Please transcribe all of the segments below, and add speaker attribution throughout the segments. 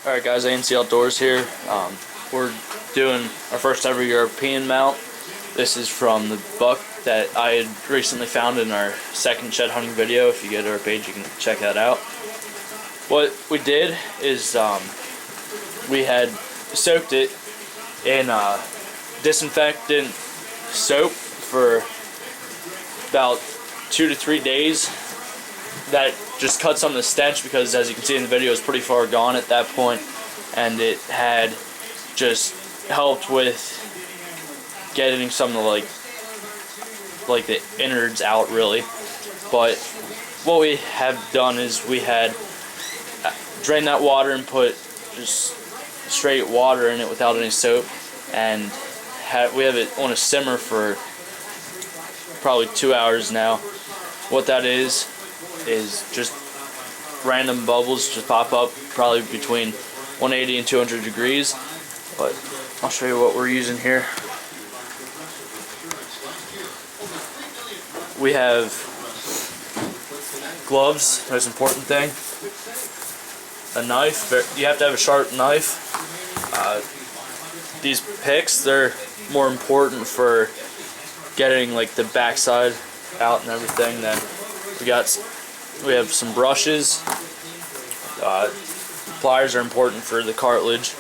Speaker 1: Alright guys, Outdoors here. We're doing our first ever European mount. This is from the buck that I had recently found in our second shed hunting video. If you go to our page, you can check that out. What we did is we had soaked it in disinfectant soap for about 2 to 3 days. That just cut some of the stench because, as you can see in the video, it's pretty far gone at that point, and it had just helped with getting some of the like the innards out, really. But what we have done is we had drained that water and put just straight water in it without any soap, and we have it on a simmer for probably 2 hours now. What that is just random bubbles just pop up, probably between 180 and 200 degrees. But I'll show you what we're using here. We have gloves, most important thing. A knife, you have to have a sharp knife. These picks, they're more important for getting like the backside out and everything. Then we have some brushes. Pliers are important for the cartilage.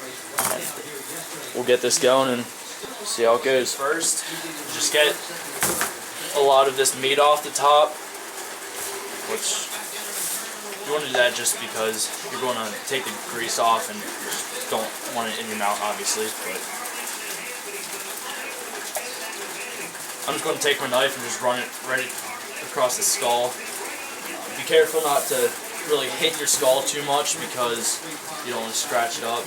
Speaker 1: And we'll get this going and see how it goes. First, just get a lot of this meat off the top, which you want to do that just because you're going to take the grease off and you just don't want it in your mouth, obviously. But I'm just going to take my knife and just run it right across the skull. Be careful not to really hit your skull too much because you don't want to scratch it up.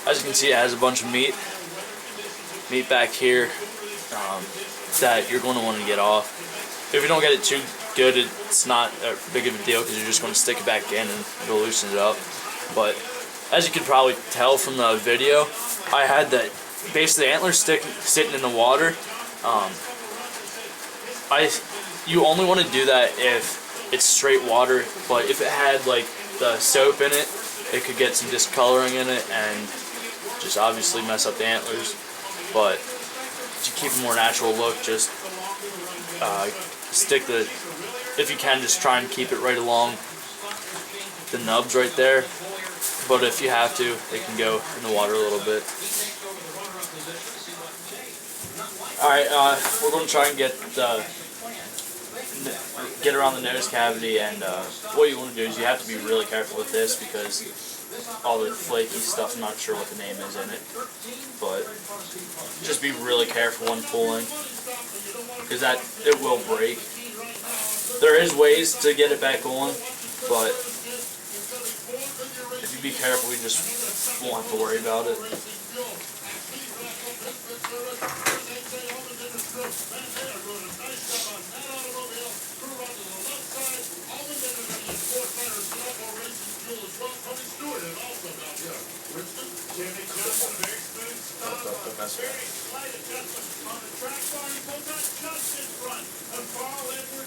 Speaker 1: As you can see, it has a bunch of meat back here that you're going to want to get off. If you don't get it too good, it's not a big of a deal because you're just going to stick it back in and it'll loosen it up. But as you can probably tell from the video, I had that basically antlers sitting in the water. You only want to do that if it's straight water, but if it had like the soap in it, it could get some discoloring in it and just obviously mess up the antlers. But to keep a more natural look, just stick the, if you can, just try and keep it right along the nubs right there. But if you have to, it can go in the water a little bit. Alright, we're going to try and get around the nose cavity, and what you want to do is you have to be really careful with this because all the flaky stuff, I'm not sure what the name is in it, but just be really careful when pulling because it will break. There is ways to get it back on, but if you be careful, you just won't have to worry about it.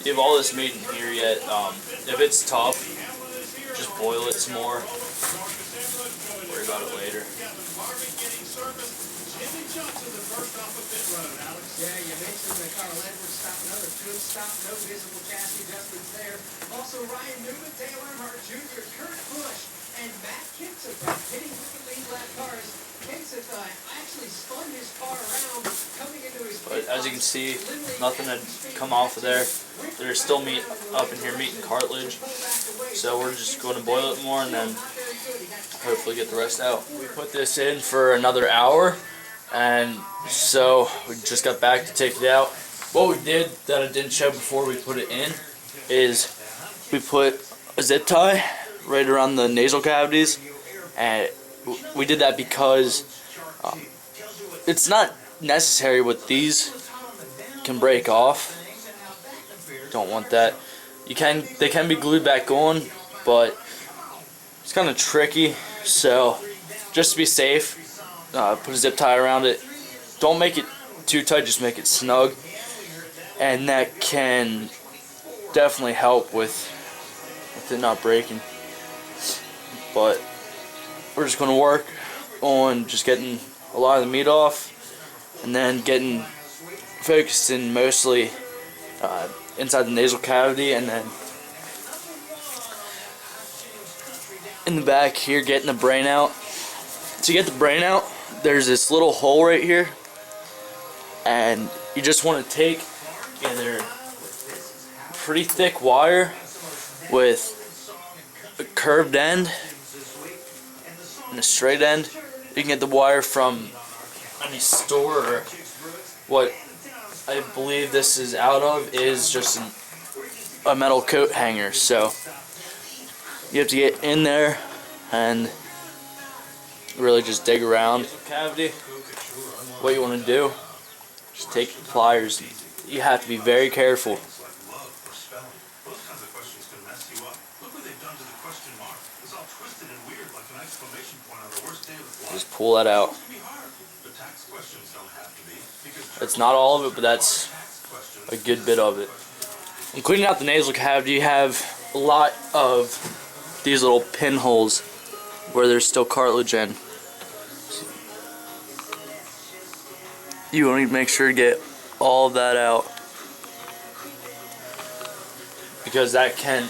Speaker 1: You have all this meat in here yet. If it's tough, just boil it some more. Worry about it later.
Speaker 2: Yeah, you mentioned the Carl Edwards stop, another good stop, no visible chassis adjustments there. Also, Ryan Newman, Dale Earnhardt Jr., Kurt Busch, and Matt Kenseth hitting with the lead lap cars. Kenseth actually spun his car around, coming into his
Speaker 1: But as you can see, nothing had come off of there. There's still meat up in here, meat and cartilage. So we're just going to boil it more and then hopefully get the rest out. We put this in for another hour. And so we just got back to take it out. What we did that I didn't show before we put it in is we put a zip tie right around the nasal cavities, and we did that because it's not necessary with these. Can break off. Don't want that. They can be glued back on, but it's kind of tricky. So just to be safe, put a zip tie around it. Don't make it too tight, just make it snug, and that can definitely help with it not breaking. But we're just going to work on just getting a lot of the meat off, and then getting focused in mostly inside the nasal cavity, and then in the back here getting the brain out. To get the brain out, there's this little hole right here, and you just want to take either pretty thick wire with a curved end and a straight end. You can get the wire from any store, or what I believe this is out of is just a metal coat hanger. So you have to get in there and really just dig around the cavity. What you want to do, just take the pliers. You have to be very careful. Just pull that out. It's not all of it, but that's a good bit of it. And cleaning out the nasal cavity, you have a lot of these little pinholes where there's still cartilage in. You want to make sure to get all of that out, because that can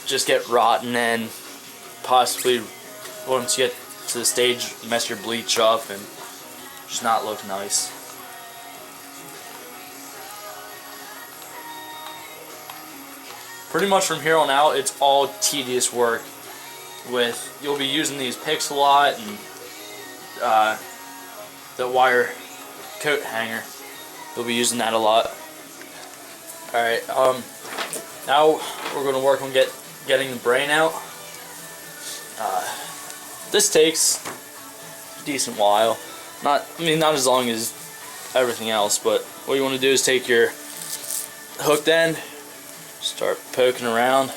Speaker 1: just get rotten, and possibly once you get to the stage mess your bleach up and just not look nice. Pretty much from here on out, it's all tedious work. You'll be using these picks a lot, and the wire coat hanger, you'll be using that a lot. Alright, now we're going to work on getting the brain out. This takes a decent while. Not as long as everything else, but what you want to do is take your hooked end, start poking around.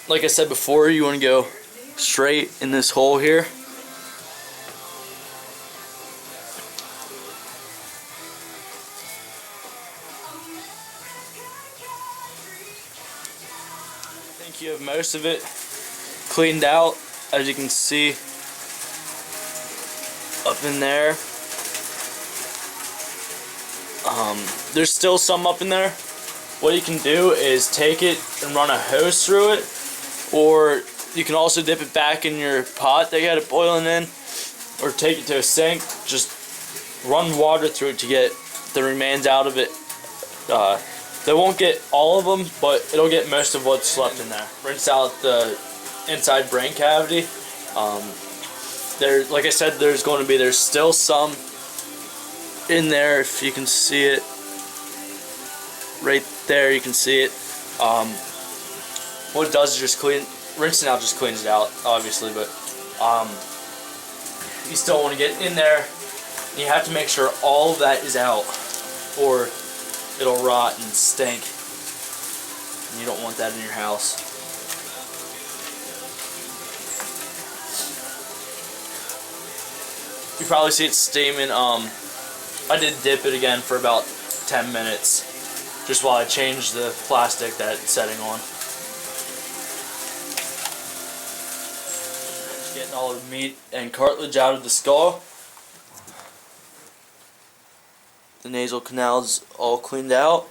Speaker 1: Like I said before, you want to go straight in this hole here. I think you have most of it cleaned out, as you can see up in there. There's still some up in there. What you can do is take it and run a hose through it, or you can also dip it back in your pot that you had it boiling in, or take it to a sink, just run water through it to get the remains out of it. They won't get all of them, but it'll get most of what's left in there. Rinse out the inside brain cavity. Like I said, there's still some in there. If you can see it right there, you can see it. What it does is just rinsing out just cleans it out, obviously, but you still want to get in there. You have to make sure all of that is out, or it'll rot and stink. And you don't want that in your house. You probably see it steaming. I did dip it again for about 10 minutes, just while I changed the plastic that it's setting on. Just getting all the meat and cartilage out of the skull. The nasal canal's all cleaned out.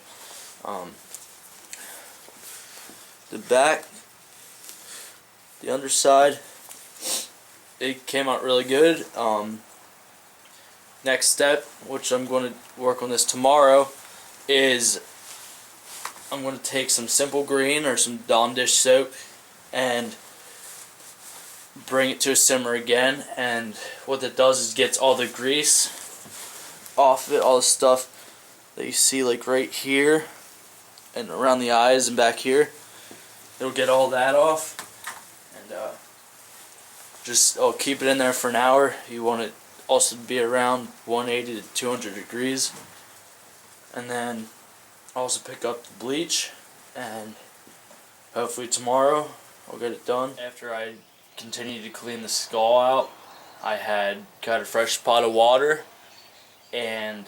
Speaker 1: The back, the underside, it came out really good. Next step, which I'm going to work on this tomorrow, is I'm going to take some Simple Green or some Dawn dish soap and bring it to a simmer again. And what that does is gets all the grease off of it, all the stuff that you see like right here and around the eyes and back here. It'll get all that off, and I'll keep it in there for an hour. You want it also to be around 180 to 200 degrees, and then also pick up the bleach, and hopefully tomorrow I'll get it done. After I continued to clean the skull out, I had got a fresh pot of water, and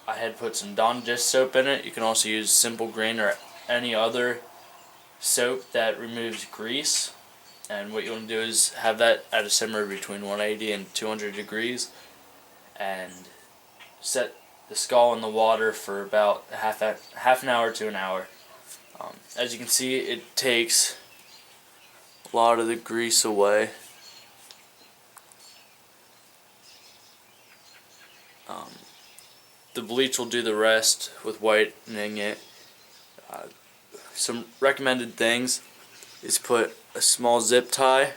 Speaker 1: I had put some Dawn dish soap in it. You can also use Simple Green or any other soap that removes grease. And what you want to do is have that at a simmer between 180 and 200 degrees, and set the skull in the water for about half an hour to an hour. As you can see, it takes a lot of the grease away. The bleach will do the rest with whitening it. Some recommended things is put a small zip tie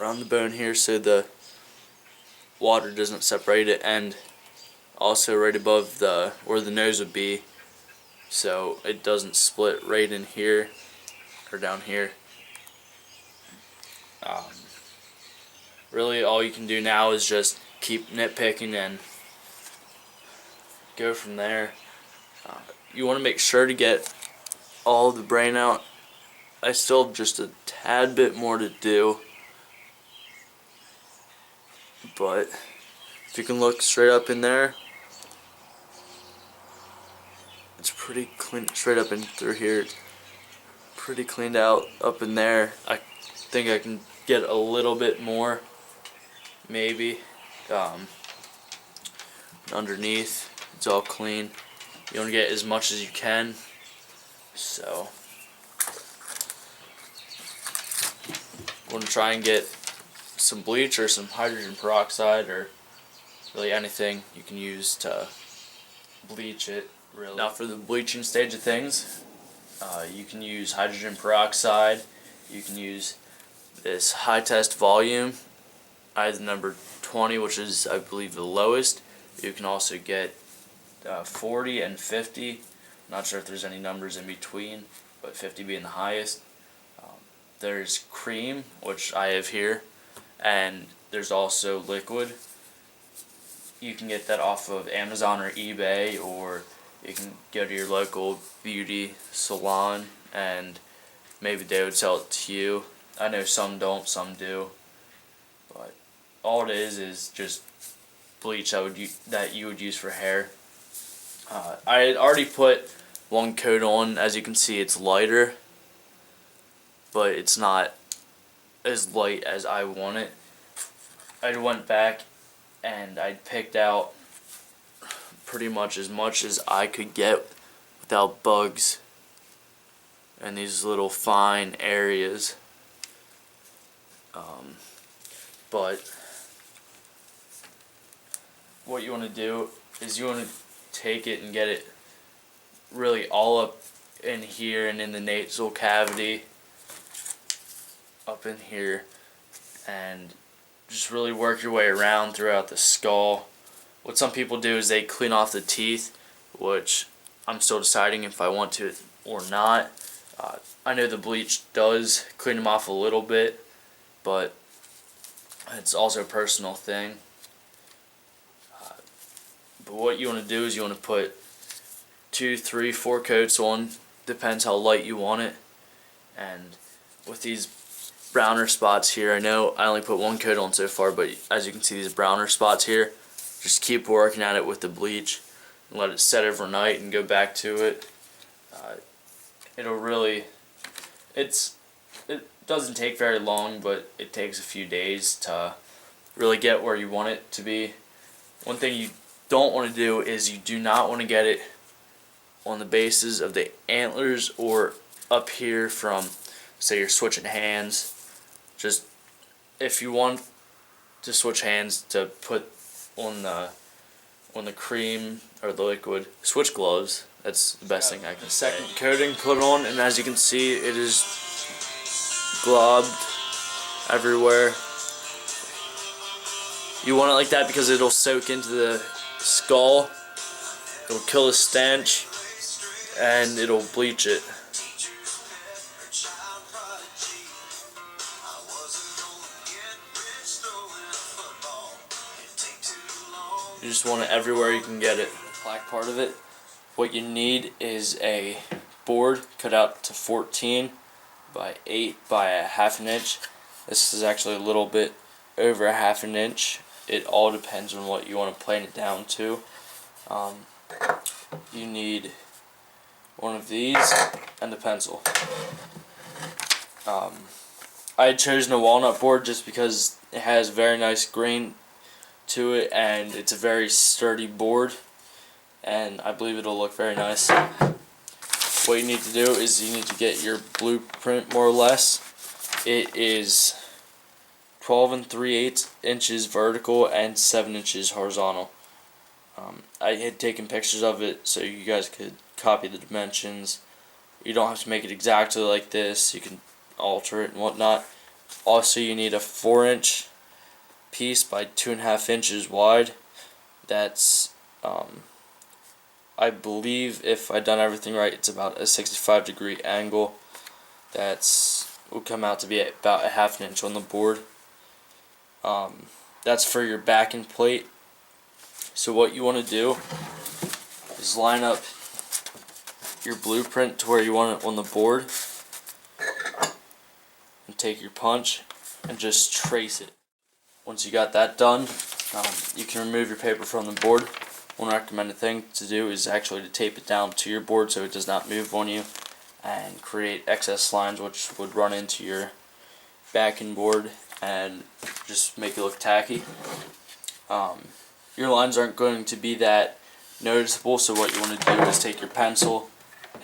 Speaker 1: around the bone here so the water doesn't separate it, and also right above where the nose would be, so it doesn't split right in here or down here. Really all you can do now is just keep nitpicking and go from there. You want to make sure to get all the brain out. I still have just a tad bit more to do, but if you can look straight up in there, it's pretty clean. Straight up and through here, it's pretty cleaned out. Up in there, I think I can get a little bit more, maybe. Underneath, it's all clean. You want to get as much as you can, so I'm going to try and get some bleach or some hydrogen peroxide, or really anything you can use to bleach it, really. Now for the bleaching stage of things, you can use hydrogen peroxide. You can use this high test volume. I have the number 20, which is I believe the lowest. You can also get 40 and 50. Not sure if there's any numbers in between, but 50 being the highest. There's cream, which I have here, and there's also liquid. You can get that off of Amazon or eBay, or you can go to your local beauty salon and maybe they would sell it to you. I know some don't, some do, but all it is just bleach that you would use for hair. I had already put one coat on. As you can see, it's lighter, but it's not as light as I want it. I went back and I picked out pretty much as I could get without bugs and these little fine areas. But what you want to do is you want to take it and get it really all up in here and in the nasal cavity, up in here, and just really work your way around throughout the skull. What some people do is they clean off the teeth, which I'm still deciding if I want to or not. I know the bleach does clean them off a little bit, but it's also a personal thing. But what you want to do is you want to put 2, 3, 4 coats on, depends how light you want it. And with these browner spots here, I know I only put 1 coat on so far, but as you can see, these browner spots here, just keep working at it with the bleach and let it set overnight and go back to it. It'll really, it doesn't take very long, but it takes a few days to really get where you want it to be. One thing you don't want to do is you do not want to get it on the bases of the antlers or up here from, say you're switching hands. Just if you want to switch hands, to put on the cream or the liquid. Switch gloves. That's the best thing I can say. Second coating put on, and as you can see, it is globbed everywhere. You want it like that because it'll soak into the skull. It'll kill the stench, and it'll bleach it. You just want it everywhere you can get it. The black part of it, what you need is a board cut out to 14 by 8 by a half an inch. This is actually a little bit over a half an inch. It all depends on what you want to plane it down to. You need one of these and a pencil. I had chosen a walnut board just because it has very nice grain to it, and it's a very sturdy board, and I believe it'll look very nice. What you need to do is you need to get your blueprint more or less. It is 12 3/8 inches vertical and 7 inches horizontal. I had taken pictures of it so you guys could copy the dimensions. You don't have to make it exactly like this. You can alter it and whatnot. Also, you need a 4-inch piece by 2.5 inches wide. That's I believe, if I've done everything right, it's about a 65-degree angle. Will come out to be about a half an inch on the board. That's for your backing plate. So what you want to do is line up your blueprint to where you want it on the board, and take your punch and just trace it. Once you got that done, you can remove your paper from the board. One recommended thing to do is actually to tape it down to your board so it does not move on you and create excess lines which would run into your backing board and just make it look tacky. Your lines aren't going to be that noticeable, so what you want to do is take your pencil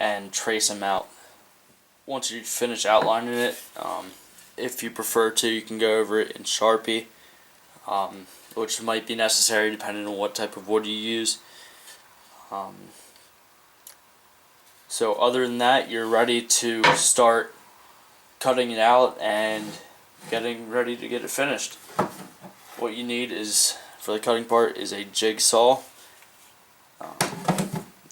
Speaker 1: and trace them out. Once you finish outlining it, if you prefer to, you can go over it in Sharpie, which might be necessary depending on what type of wood you use. So other than that, you're ready to start cutting it out and getting ready to get it finished. What you need is, for the cutting part, is a jigsaw.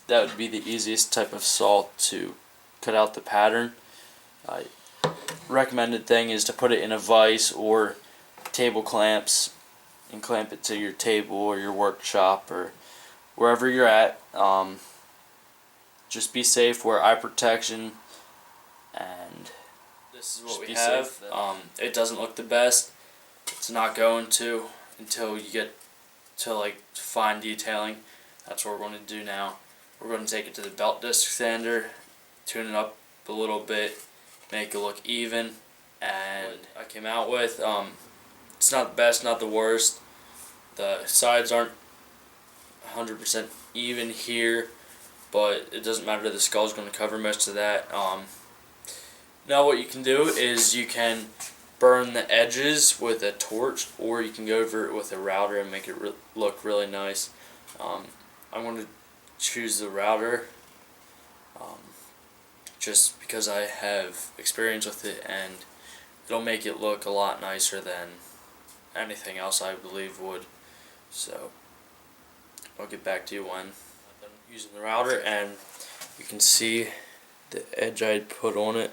Speaker 1: That would be the easiest type of saw to cut out the pattern. Recommended thing is to put it in a vise or table clamps and clamp it to your table or your workshop or wherever you're at. Just be safe, wear eye protection, and this is what we have. It doesn't look the best. It's not going to until you get to like fine detailing. That's what we're going to do now. We're going to take it to the belt disc sander, tune it up a little bit, make it look even, and what I came out with, it's not the best, not the worst. The sides aren't 100% even here, but it doesn't matter, the skull's going to cover most of that. Now what you can do is you can burn the edges with a torch, or you can go over it with a router and make it look really nice. I'm going to choose the router just because I have experience with it, and it'll make it look a lot nicer than anything else I believe would. So I'll get back to you when I'm done using the router, and you can see the edge I put on it,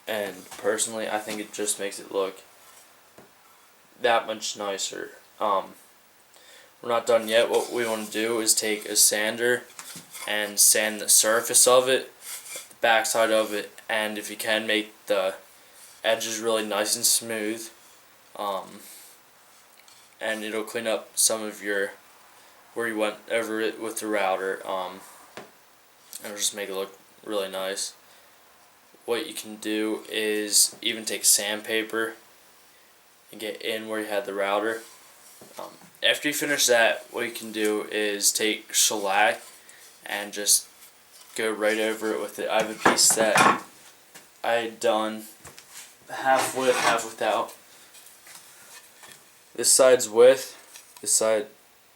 Speaker 1: and personally I think it just makes it look that much nicer. We're not done yet. What we want to do is take a sander and sand the surface of it, the backside of it, and if you can, make the edges really nice and smooth, and it'll clean up some of your where you went over it with the router, and it'll just make it look really nice. What you can do is even take sandpaper and get in where you had the router. After you finish that, what you can do is take shellac and just go right over it with it. I have a piece that I had done half with, half without. This side's with, this side,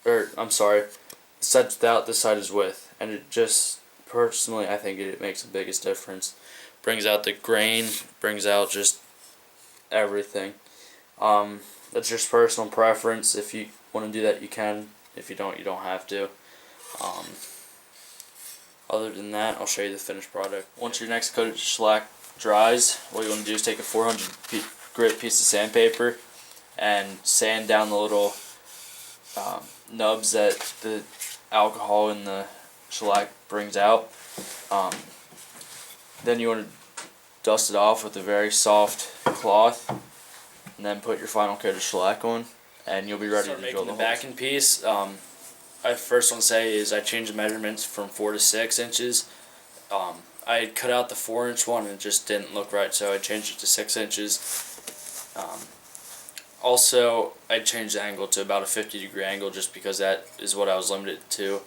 Speaker 1: I'm sorry, this side's without, this side is with, and it just, personally, I think it makes the biggest difference. Brings out the grain, brings out just everything. That's just personal preference. If you want to do that, you can. If you don't have to. Other than that, I'll show you the finished product. Once your next coat of shellac dries, what you want to do is take a 400 grit piece of sandpaper and sand down the little nubs that the alcohol in the shellac brings out. Then you want to dust it off with a very soft cloth, and then put your final coat of shellac on, and you'll be ready to drill the backing piece. I first want to say is I changed the measurements from 4 to 6 inches. I had cut out the 4-inch one and it just didn't look right, so I changed it to 6 inches. Also, I changed the angle to about a 50-degree angle just because that is what I was limited to.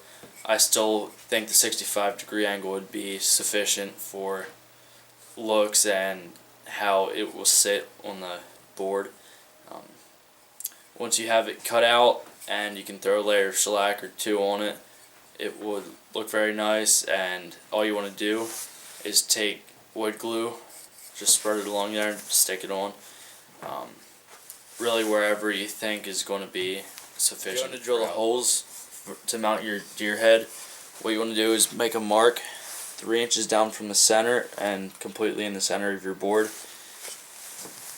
Speaker 1: I still think the 65-degree angle would be sufficient for looks and how it will sit on the board. Once you have it cut out and you can throw a layer of shellac or 2 on it, it would look very nice. And all you want to do is take wood glue, just spread it along there and stick it on. Really wherever you think is going to be sufficient. If you want to drill the holes to mount your deer head, what you want to do is make a mark 3 inches down from the center and completely in the center of your board.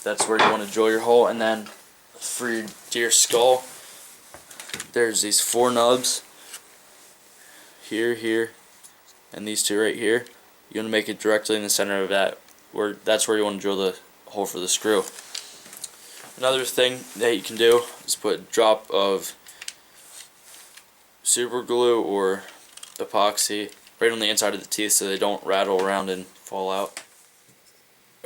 Speaker 1: That's where you want to drill your hole. And then for your deer skull, there's these 4 nubs here, here, and these 2 right here. You want to make it directly in the center of that. That's where you want to drill the hole for the screw. Another thing that you can do is put a drop of super glue or epoxy right on the inside of the teeth so they don't rattle around and fall out.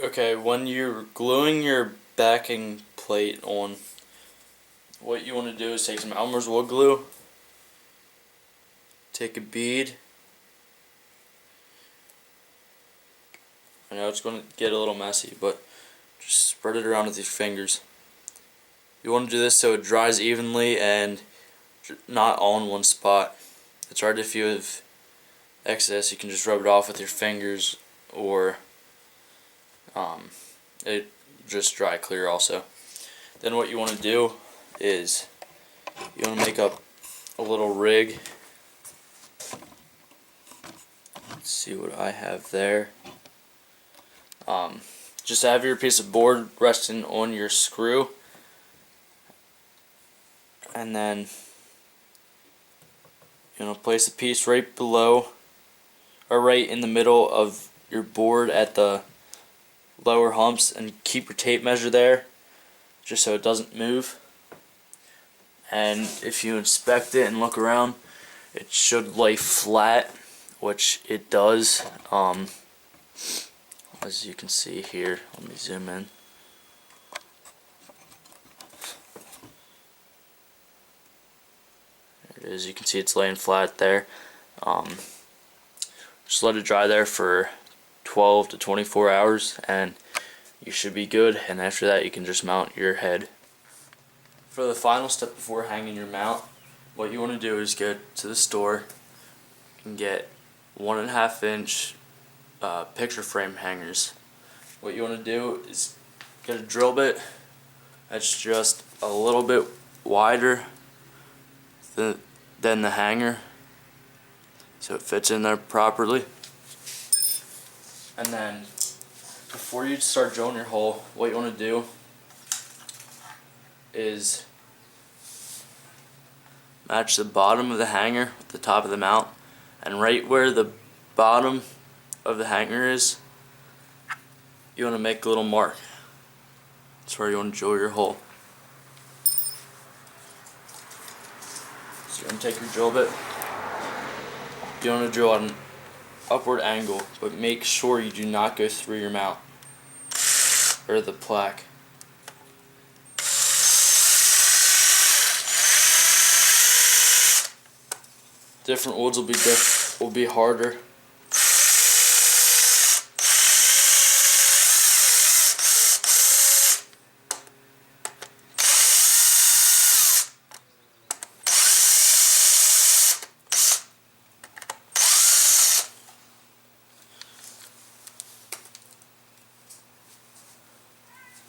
Speaker 1: Okay, when you're gluing your backing plate on, what you want to do is take some Elmer's wood glue, take a bead. I know it's going to get a little messy, but just spread it around with your fingers. You want to do this so it dries evenly and not all in one spot. It's hard if you have excess, you can just rub it off with your fingers, or it just dry clear also. Then what you want to do is you want to make up a little rig. Let's see what I have there. Just have your piece of board resting on your screw, and then you want to place a piece right below or right in the middle of your board at the lower humps, and keep your tape measure there just so it doesn't move. And if you inspect it and look around, it should lay flat, which it does. As you can see here, let me zoom in. There it is. You can see it's laying flat there. Just let it dry there for 12 to 24 hours and you should be good. And after that, you can just mount your head. For the final step before hanging your mount, what you want to do is go to the store and get 1.5 inch picture frame hangers. What you want to do is get a drill bit that's just a little bit wider than the hanger, so it fits in there properly. And then before you start drilling your hole, what you want to do is match the bottom of the hanger with the top of the mount, and right where the bottom of the hanger is, you want to make a little mark. That's where you want to drill your hole. So you're going to take your drill bit. You want to drill at an upward angle, but make sure you do not go through your mount or the plaque. Different woods will be harder.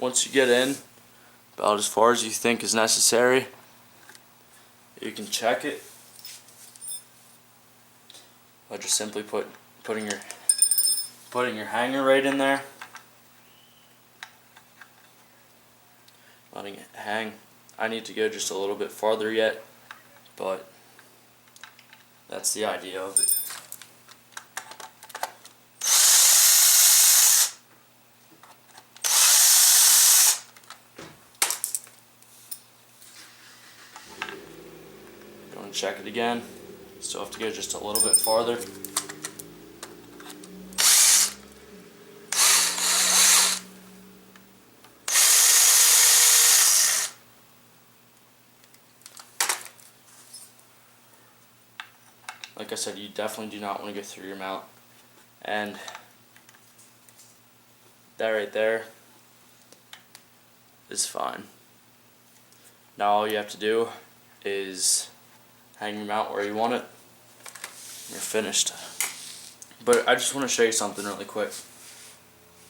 Speaker 1: once you get in about as far as you think is necessary, you can check it by just simply putting your hanger right in there, letting it hang. I need to go just a little bit farther yet, but that's the idea of it. Going to check it again. Still have to go just a little bit farther. Like I said, you definitely do not want to go through your mount. And that right there is fine. Now all you have to do is hang your mount where you want it. You're finished. But I just want to show you something really quick.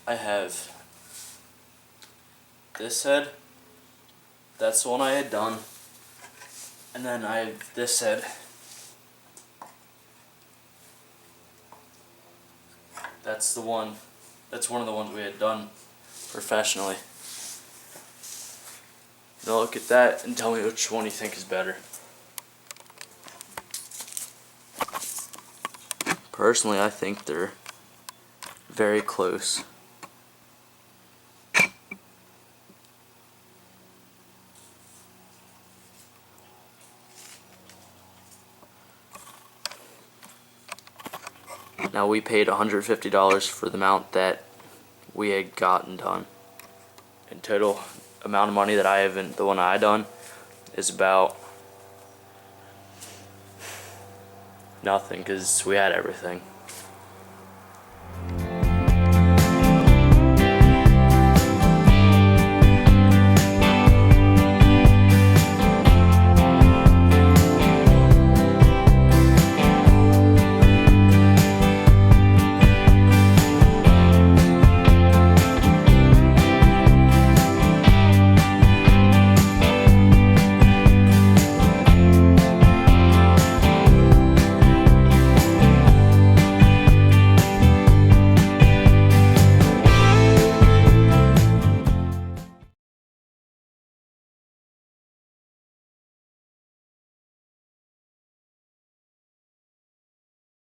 Speaker 1: I have this head. That's the one I had done. And then I have this head. That's one of the ones we had done professionally. Now look at that and tell me which one you think is better. Personally, I think they're very close. Now we paid $150 for the mount that we had gotten done. In total amount of money that I haven't, the one I done, is about nothing because we had everything.